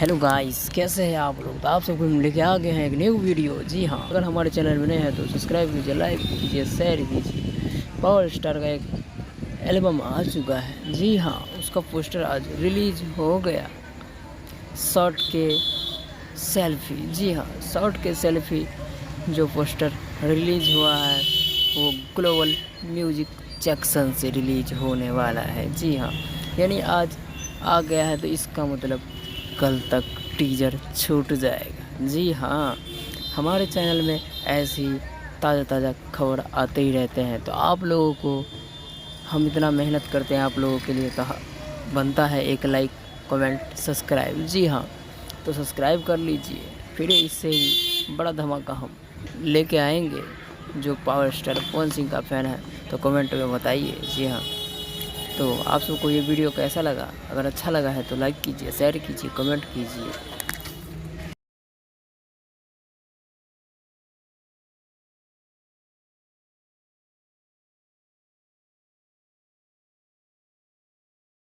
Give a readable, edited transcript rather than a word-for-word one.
Hello guys, कैसे हैं आप लोग। तो आप सबको हम लेके आ गए हैं एक न्यू वीडियो। जी हाँ, अगर हमारे चैनल में नए हैं तो सब्सक्राइब कीजिए, लाइक कीजिए, शेयर कीजिए। पावर स्टार का एक एल्बम आ चुका है। जी हाँ, उसका पोस्टर आज रिलीज हो गया। शॉर्ट के सेल्फी, जी हाँ, शॉर्ट के सेल्फी जो पोस्टर रिलीज हुआ है वो ग्लोबल म्यूजिक जंक्शन से रिलीज होने वाला है। जी हाँ, यानी आज आ गया है तो इसका मतलब कल तक टीजर छूट जाएगा। जी हाँ, हमारे चैनल में ऐसी ताज़ा खबर आते ही रहते हैं, तो आप लोगों को हम इतना मेहनत करते हैं आप लोगों के लिए, तो बनता है एक लाइक, कमेंट, सब्सक्राइब। जी हाँ, तो सब्सक्राइब कर लीजिए, फिर इससे ही बड़ा धमाका हम लेके आएंगे। जो पावर स्टार पवन सिंह का फ़ैन है तो कमेंट में बताइए। जी हाँ, तो आप सबको ये वीडियो कैसा लगा। अगर अच्छा लगा है तो लाइक कीजिए, शेयर कीजिए, कमेंट कीजिए।